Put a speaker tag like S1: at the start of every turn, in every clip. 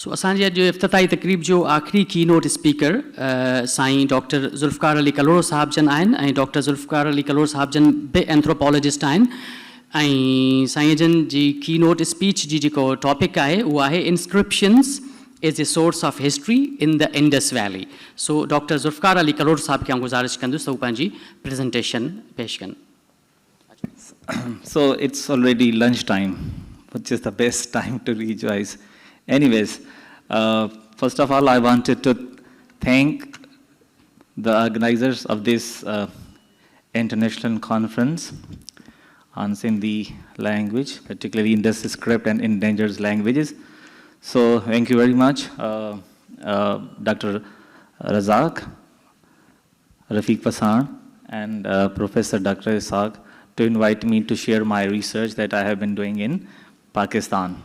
S1: सो असांजे अॼु इफ़्तिताही तक़रीब जो आख़िरी कीनोट स्पीकर साईं डॉक्टर ज़ुल्फ़िकार अली कल्होड़ो साहब जन आहिनि ऐं डॉक्टर ज़ुल्फ़िकार अली कल्होड़ो साहब जन बि एंथ्रोपोलॉजिस्ट आहिनि ऐं साईं जन जी कीनोट स्पीच जी जेको टॉपिक आहे उहो आहे inscriptions is a source of history in the Indus valley. So doctor Zulfiqar Ali Kalhoro साहब खे आउं गुज़ारिश कंदुसि त हू पंहिंजी प्रेज़ेंटेशन पेश कनि.
S2: So it's already lunch time, which is the best time to rejoice. Anyways, first of all, I wanted to thank the organizers of this international conference on Sindhi language, particularly Indus script and endangered languages. So thank you very much, Dr. Razak, Rafiq Pasan, and Professor Dr. Ishaq to invite me to share my research that I have been doing in Pakistan.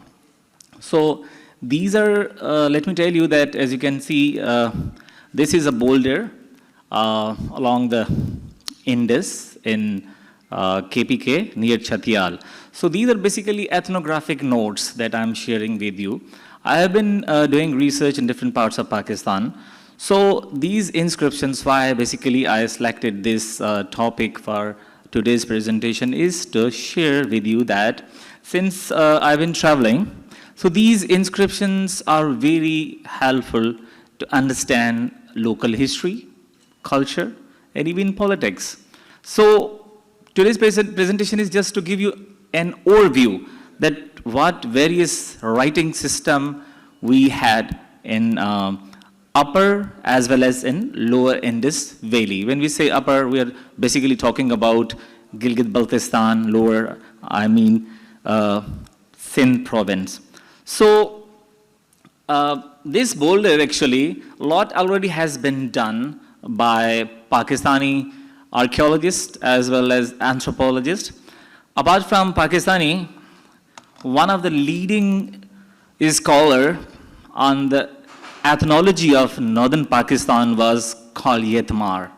S2: So these are, let me tell you that as you can see, this is a boulder along the Indus in KPK near Chhatiyal. So these are basically ethnographic notes that I'm sharing with you. I have been doing research in different parts of Pakistan. So these inscriptions, why basically I selected this topic for today's presentation is to share with you that since I've been traveling, so these inscriptions are very helpful to understand local history, culture, and even politics. So today's presentation is just to give you an overview that what various writing system we had in upper as well as in lower Indus Valley. When we say upper, we are basically talking about Gilgit-Baltistan, lower, I mean Sindh province. So this boulder actually, a lot already has been done by Pakistani archaeologists as well as anthropologists. Apart from Pakistani, one of the leading scholar on the ethnology of northern Pakistan was Khalhoro.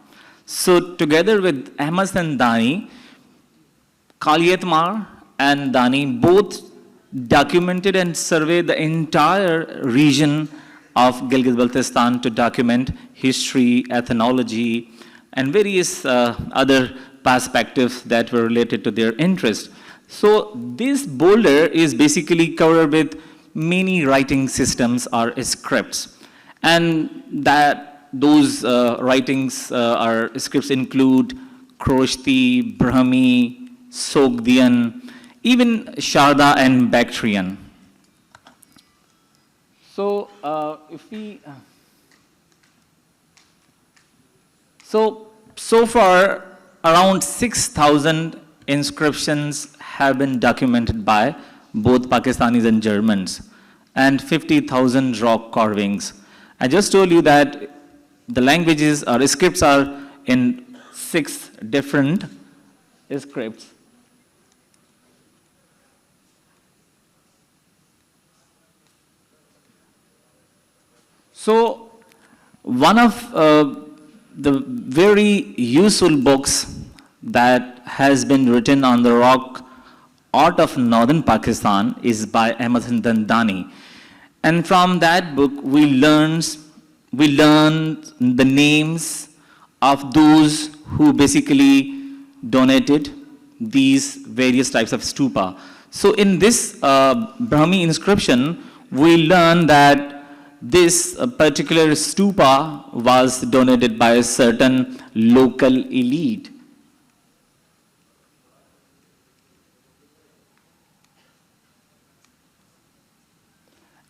S2: So together with Ahmad and Dani, Khalhoro and Dani both documented and surveyed the entire region of Gilgit-Baltistan to document history, ethnology, and various other perspectives that were related to their interest. So this boulder is basically covered with many writing systems or scripts, and that those writings or scripts include Khroshti, Brahmi, Sogdian, even Sharda and Bactrian. So so far around 6,000 inscriptions have been documented by both Pakistanis and Germans, and 50,000 rock carvings. I just told you that the languages or scripts are in 6 different scripts. So one of the very useful books that has been written on the rock art of northern Pakistan is by Ahmad Dani. And from that book, we learned the names of those who basically donated these various types of stupa. So in this Brahmi inscription, we learn that this particular stupa was donated by a certain local elite.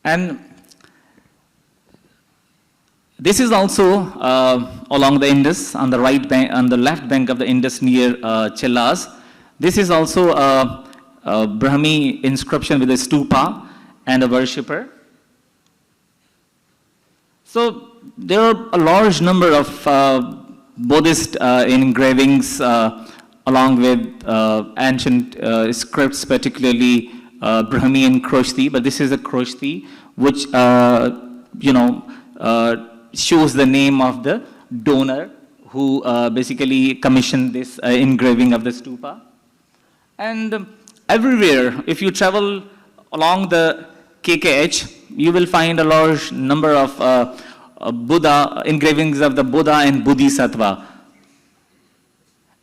S2: And this is also along the Indus, on the right bank, on the left bank of the Indus near Chelas. This is also a Brahmi inscription with a stupa and a worshipper. So there are a large number of Buddhist engravings along with ancient scripts, particularly Brahmi and Khroshti, but this is a Khroshti which shows the name of the donor who basically commissioned this engraving of the stupa. And everywhere, if you travel along the KKH, you will find a large number of Buddha, engravings of the Buddha and Bodhisattva.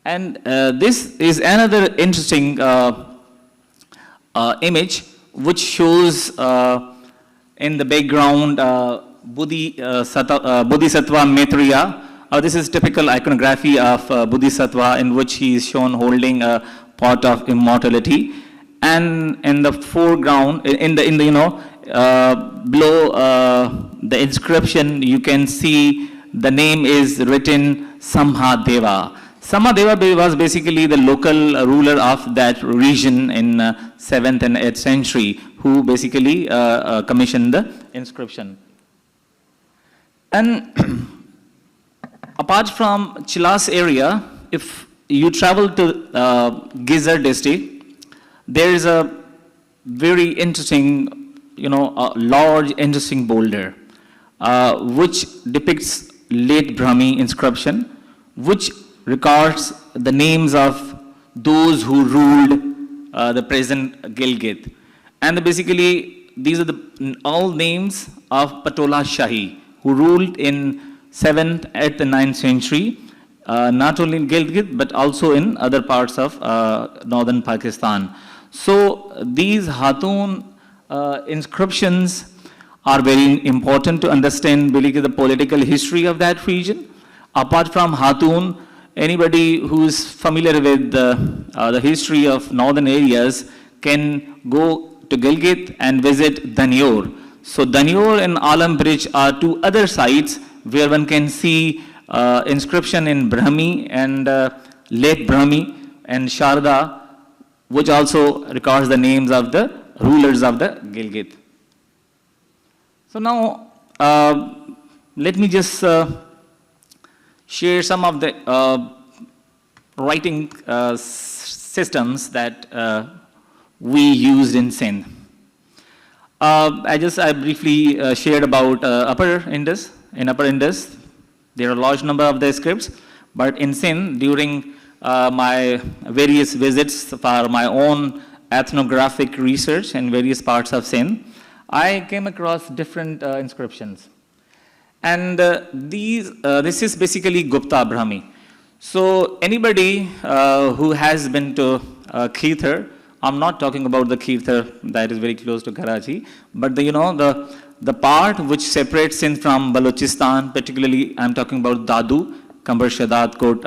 S2: And this is another interesting image which shows in the background Bodhisattva Maitreya. This is typical iconography of Bodhisattva in which he is shown holding a pot of immortality. And in the foreground, in the below the inscription, you can see the name is written Samhadeva. Samhadeva was basically the local ruler of that region in 7th and 8th century, who basically commissioned the inscription. And apart from Chilas area, if you travel to Gizar district, there is a very interesting, a large interesting boulder, which depicts late Brahmi inscription, which records the names of those who ruled the present Gilgit. And basically, these are all names of Patola Shahi, who ruled in 7th, 8th, and 9th century, not only in Gilgit, but also in other parts of northern Pakistan. So these Hatun inscriptions are very important to understand the political history of that region. Apart from Hatun, anybody who is familiar with the history of northern areas can go to Gilgit and visit Danior. So Danior and Alam Bridge are two other sites where one can see inscription in Brahmi and late Brahmi and Sharda, which also records the names of the rulers of the Gilgit. So now, let me just share some of the writing systems that we used in Sindh. I briefly shared about Upper Indus. In Upper Indus, there are a large number of the scripts, but in Sindh, during my various visits for my own ethnographic research in various parts of Sindh, I came across different inscriptions. And this is basically Gupta Brahmi. So anybody who has been to Khirthar, I'm not talking about the Khirthar that is very close to Karachi, but the part which separates Sindh from Balochistan, particularly I'm talking about Dadu, Kambar Shadat Kot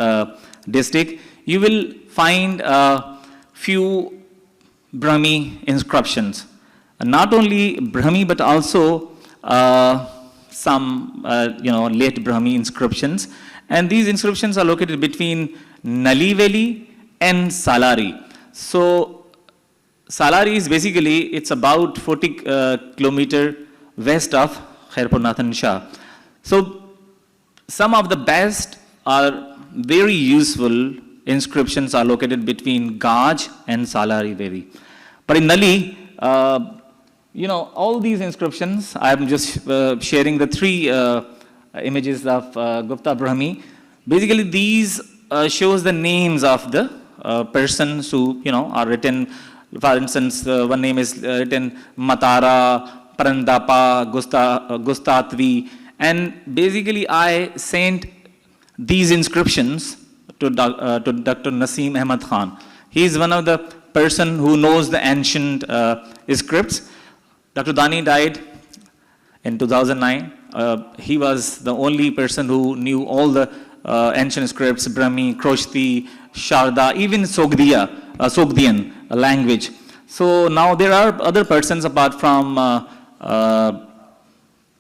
S2: district, you will find a few Brahmi inscriptions. Not only Brahmi, but also some late Brahmi inscriptions. And these inscriptions are located between Nali Valley and Salari. So Salari is basically, it's about 40 kilometer west of Khairpur Nathan Shah. So some of the best are very useful inscriptions are located between Gaj and Salari Valley. But in Nali, all these inscriptions, I'm just sharing the three images of Gupta Brahmi. Basically, these shows the names of the persons who, are written. For instance, one name is written Matara, Parandapa, Gustatvi. And basically, I sent these inscriptions to Dr. Naseem Ahmad Khan. He is one of the person who knows the ancient scripts. Dr. Dani died in 2009. He was the only person who knew all the ancient scripts, Brahmi, Kroshti, Sharda, even Sogdian language. So now there are other persons apart from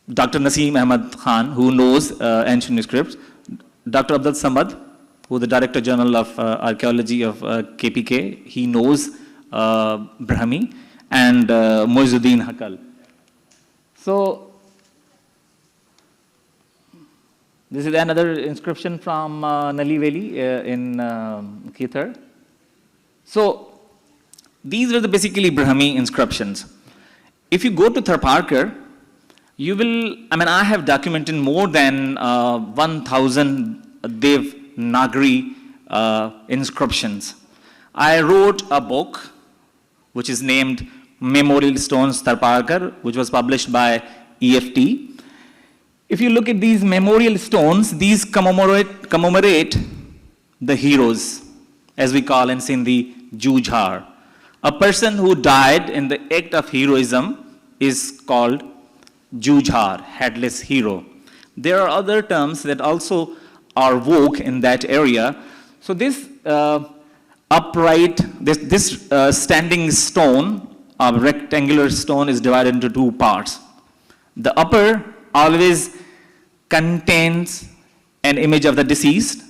S2: Dr. Naseem Ahmad Khan who knows ancient scripts. Dr. Abdul Samad, who is the Director General of Archaeology of KPK, he knows Brahmi, and Moizuddin Hakal. So this is another inscription from Nali Valley in Khirthar. So these were basically Brahmi inscriptions. If you go to Tharparkar, you will, I have documented more than 1,000 Devanagari inscriptions. I wrote a book which is named memorial stones, Tarparkar, which was published by EFT. If you look at these memorial stones, these commemorate the heroes, as we call in Sindhi, Jujhar. A person who died in the act of heroism is called Jujhar, headless hero. There are other terms that also are vogue in that area. So this standing stone, a rectangular stone, is divided into two parts. The upper always contains an image of the deceased.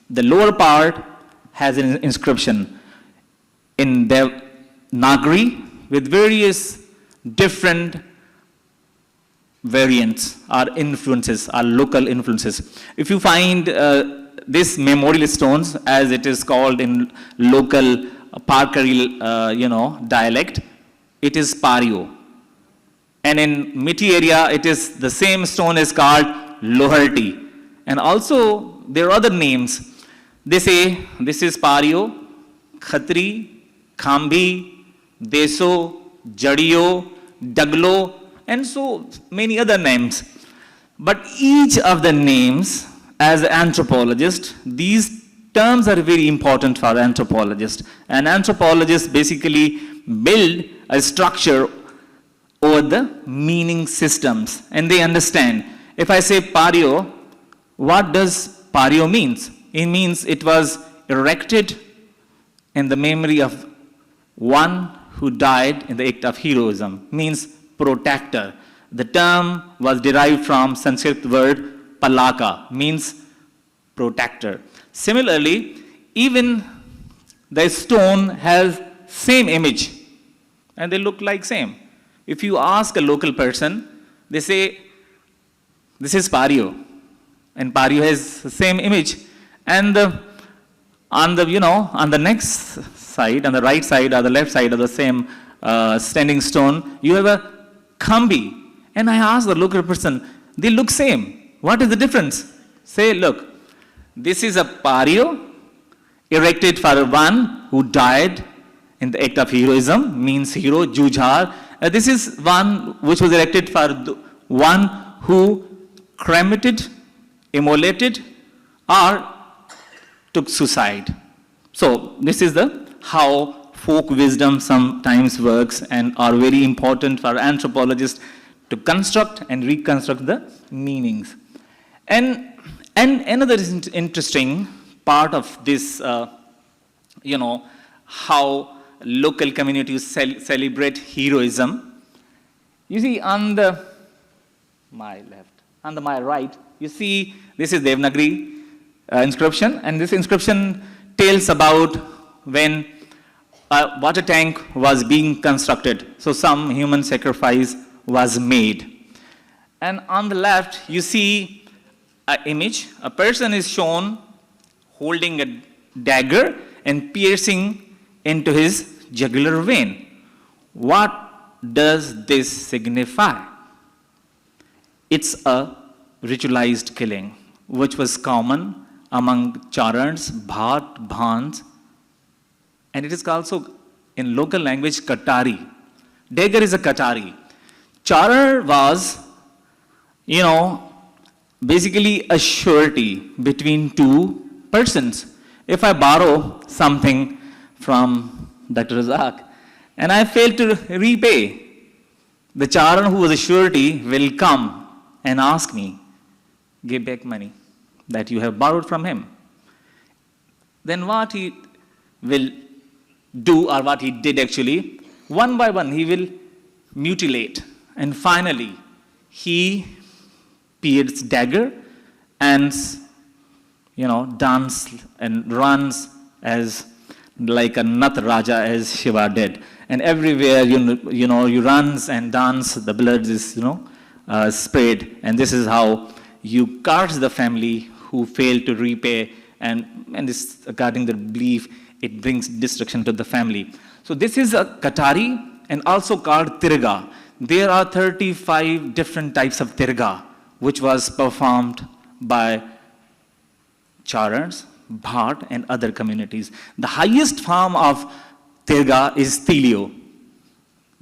S2: The lower part has an inscription in Devanagari with various different variants or influences, or local influences. If you find this memorial stones, as it is called in local Parkari, dialect, it is Pario. And in Mitti area, it is the same stone is called Loharti. And also, there are other names. They say, this is Pario, Khatri, Khambi, Deso, Jadiyo, Daglo, and so many other names. But each of the names, as an anthropologist, these terms are very important for anthropologists. And anthropologists basically build a structure over the meaning systems. And they understand, if I say Pario, what does Pario means? It means it was erected in the memory of one who died in the act of heroism, means protector. The term was derived from Sanskrit word palaka, means protector. Similarly, even the stone has same image, and they look like same. If you ask a local person, they say, this is Pario, and Pario has the same image. And on the next side, on the right side or the left side of the same standing stone, you have a Khambi. And I asked the local person, they look same. What is the difference? Say, look, this is a Pario erected for one who died in the act of heroism, means hero, Jujhar. This is one which was erected for one who cremated, immolated, or took suicide. So this is how folk wisdom sometimes works, and are very important for anthropologists to construct and reconstruct the meanings. And another interesting part of this, how local communities celebrate heroism. You see on my right, you see this is Devanagari inscription, and this inscription tells about when a water tank was being constructed. So some human sacrifice was made. And on the left, you see an image. A person is shown holding a dagger and piercing into his jugular vein. What does this signify? It's a ritualized killing, which was common among Charans, Bhat, Bhans, and it is also in local language Katari. Dagger is a Katari. Charar was, basically a surety between two persons. If I borrow something from Dr. Razak and I fail to repay, the Charan who was a surety will come and ask me, give back money that you have borrowed from him. Then what he will do, or what he did actually, one by one he will mutilate, and finally he pierces dagger and dance and runs as like a Nat Raja, as Shiva did. And everywhere you runs and dance, the blood is sprayed, and this is how you curse the family who failed to repay, and this, according to the belief, it brings destruction to the family. So this is a Katari, and also called Tirga. There are 35 different types of Tirga, which was performed by Charans, Bhat, and other communities. The highest form of Tirga is Tilio.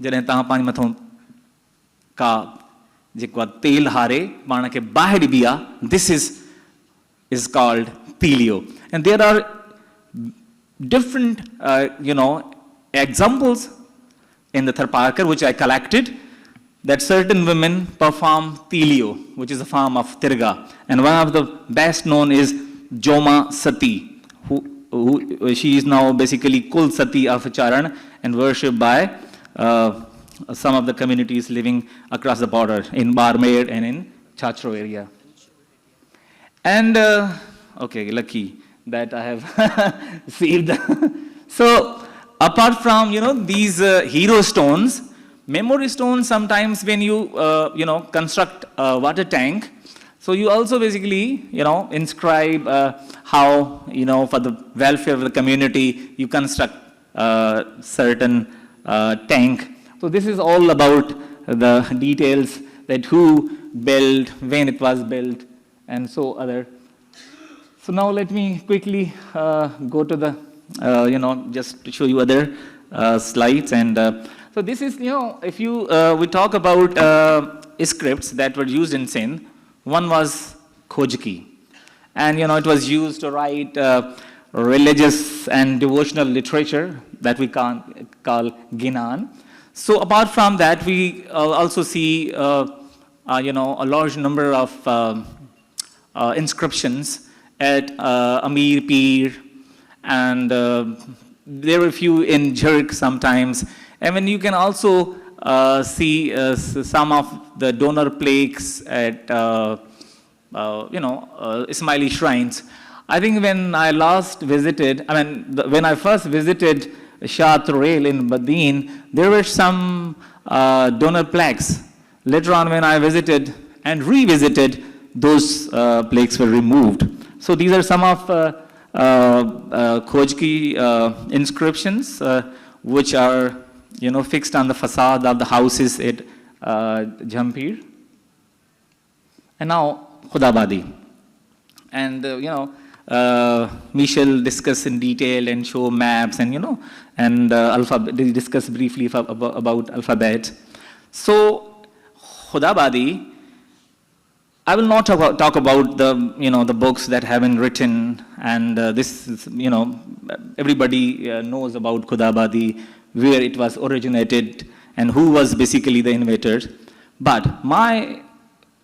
S2: जॾहिं तव्हां पंहिंजे मथां का जेको आहे तेल हारे पाण खे बाहि ॾिबी आहे, this is called Telio. And there are different, examples in the Tharparkar which I collected, that certain women perform Telio, which is a form of Tirga. And one of the best known is Joma Sati, who she is now basically Kul Sati of Charan and worshipped by some of the communities living across the border in Barmer and in Chachro area. And, okay, lucky that I have received. So, apart from, these hero stones, memory stones, sometimes when you, construct a water tank, so you also basically, inscribe how, for the welfare of the community, you construct certain tank. So this is all about the details, that who built, when it was built, and so other. So now let me quickly go to the, just to show you other slides. And so this is, if you, we talk about scripts that were used in Sindh, one was Khojki. And, it was used to write religious and devotional literature that we call Ginan. So apart from that, we also see, a large number of inscriptions at Amir Pir, and there were a few in Jerk sometimes. And when you can also see some of the donor plaques at, Ismaili shrines. I think when I last visited, when I first visited Shah Turel in Badin, there were some donor plaques. Later on, when I visited and revisited, those plaques were removed. So these are some of Khojki inscriptions which are, fixed on the facade of the houses at Jampir. And now Khudabadi. And we shall discuss in detail and show maps and and discuss briefly about alphabet. So Khudabadi, I will not talk about the, the books that have been written, and this is, everybody knows about Khudabadi, where it was originated, and who was basically the innovator. But my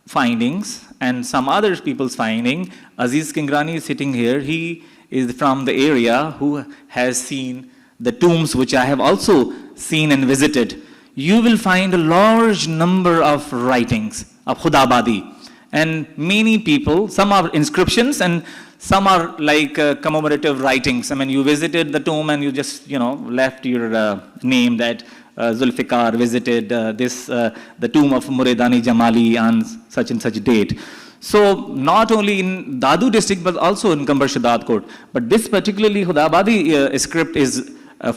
S2: findings and some other people's finding, Aziz Kingrani is sitting here, he is from the area who has seen the tombs which I have also seen and visited. You will find a large number of writings of Khudabadi. And many people, some are inscriptions and some are like commemorative writings. You visited the tomb and you just, left your name that Zulfiqar visited the tomb of Muridani Jamali on such and such date. So not only in Dadu district, but also in Kambar Shadad Court. But this particularly Khudabadi script is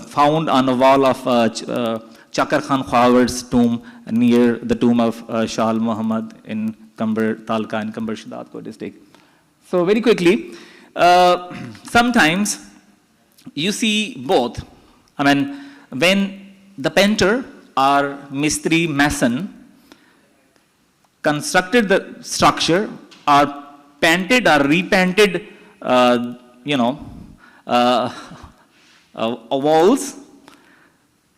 S2: found on the wall of Chakar Khan Khwawar's tomb near the tomb of Shah Muhammad in Kambar Talka and Kambar Shadad Court district. So very quickly, sometimes you see both. When the painter or Mistri mason constructed the structure or painted or repainted, walls,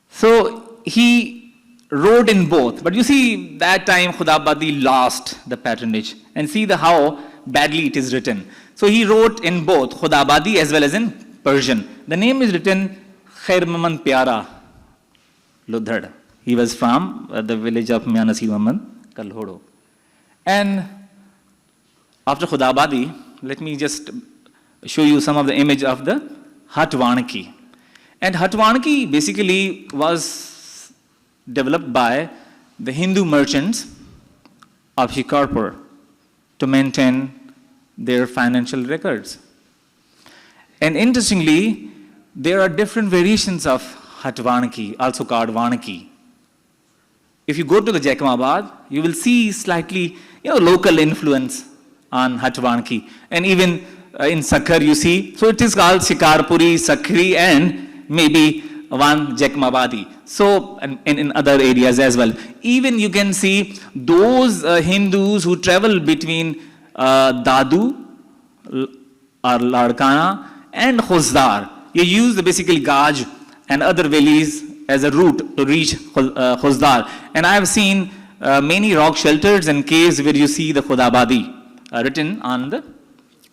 S2: so he wrote in both. But you see, that time Khudabadi lost the patronage, and see how badly it is written. So he wrote in both Khudabadi as well as in Persian. The name is written Khair Maman Pyara Ludhad. He was from the village of Mianasi Maman Kalhoro. And after Khudabadi, let me just show you some of the image of the Hatwanaki. And Hatwanaki basically was developed by the Hindu merchants of Shikarpur to maintain their financial records. And interestingly, there are different variations of Hatwanaki, also called Vanaki. If you go to the Jakamabad, you will see slightly, local influence on Hatwanaki. And even in Sakhar, you see, so it is called Shikarpuri, Sakhri, and maybe one Jekmabadi. So, and in other areas as well. Even you can see those Hindus who travel between Dadu or Ladkana and Khuzdar. You use basically Gaj and other valleys as a route to reach Khuzdar. And I have seen many rock shelters and caves where you see the Khudabadi written on the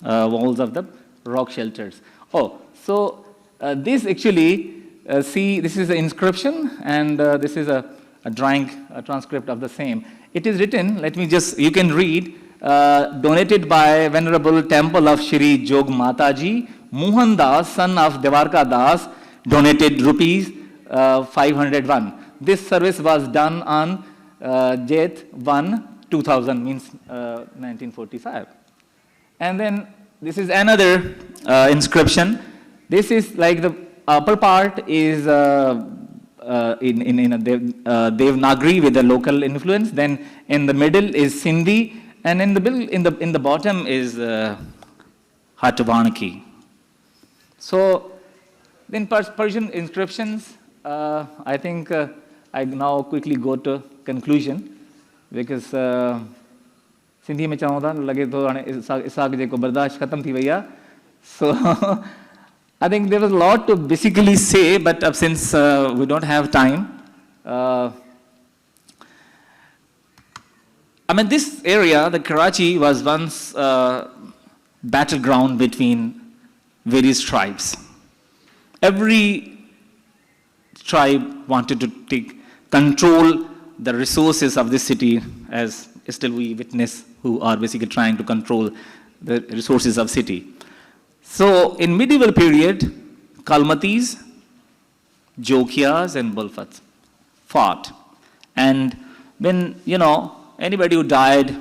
S2: walls of the rock shelters. Oh, so this actually, see, this is an inscription, and this is a drawing, a transcript of the same. It is written, let me just, you can read, donated by Venerable Temple of Shri Jog Mataji, Mohan Das, son of Devarka Das, donated rupees 501. This service was done on Jet 1, 2000, means 1945. And then this is another inscription. This is like the upper part is in a Devanagari with the local influence. Then in the middle is Sindhi, and in the bottom is Hatvanaki. So in Persian inscriptions, I think I now quickly go to conclusion, because Sindhi में चवंदा लगे तो हाणे Isaac जेको बर्दाश्त खत्म थी वई आहे. So I think there was a lot to basically say, but since we don't have time, I mean, this area, the Karachi, was once battleground between various tribes. Every tribe wanted to control the resources of this city, as still we witness, who are basically trying to control the resources of city. So in medieval period, Kalmatis, Jokias and Bulfats fought. And when, you know, anybody who died,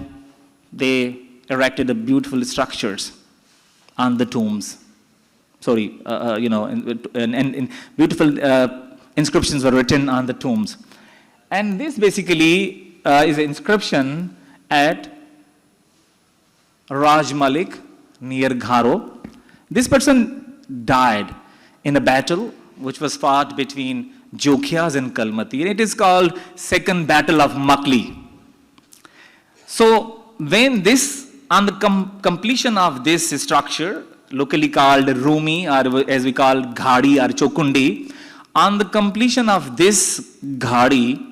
S2: they erected the beautiful structures on the tombs. Sorry, you know, and beautiful inscriptions were written on the tombs. And this basically is an inscription at Raj Malik near Gharo. This person died in a battle which was fought between Jokias and Kalmati. And it is called Second Battle of Makli. So when this, on the completion of this structure, locally called Rumi, or as we call Ghadi or Chokundi, on the completion of this Ghadi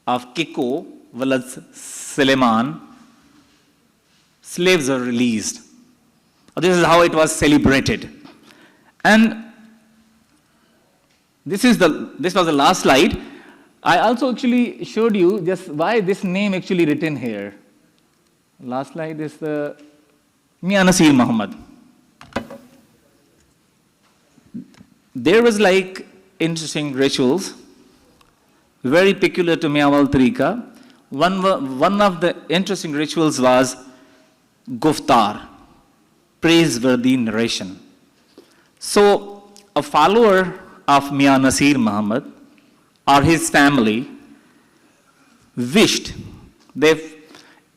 S2: of Kiko, Walad Suleiman, slaves were released. This is how it was celebrated. And this was the last slide. I also actually showed you just why this name actually written here. Last slide is the Mian Nasir Muhammad. There was like interesting rituals, very peculiar to Miawal Tarika. One of the interesting rituals was Guftar, praiseworthy narration. So a follower of Mian Nasir Muhammad or his family wished that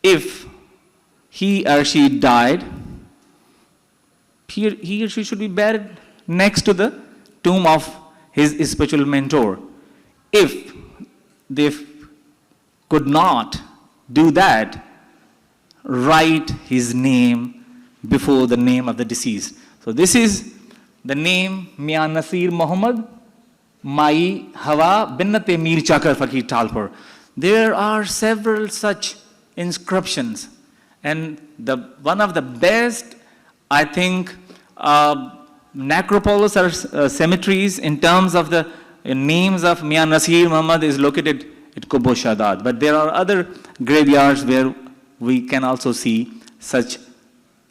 S2: if he or she died, he or she should be buried next to the tomb of his spiritual mentor. If they could not do that, write his name before the name of the deceased. So this is the name Mian Nasir Muhammad, Mai Hawa Binnate Mir Chakar Fakir Talpur. There are several such inscriptions, and one of the best, I think, necropolis or cemeteries in terms of the names of Mian Nasir Muhammad is located at Kubo Shadad. But there are other graveyards where we can also see such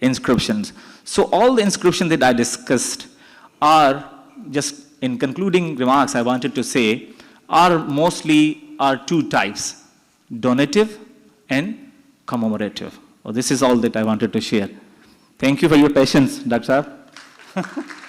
S2: inscriptions. So all the inscriptions that I discussed are, just in concluding remarks I wanted to say, are mostly two types, donative and commemorative. Well, this is all that I wanted to share. Thank you for your patience, Dr. Saab.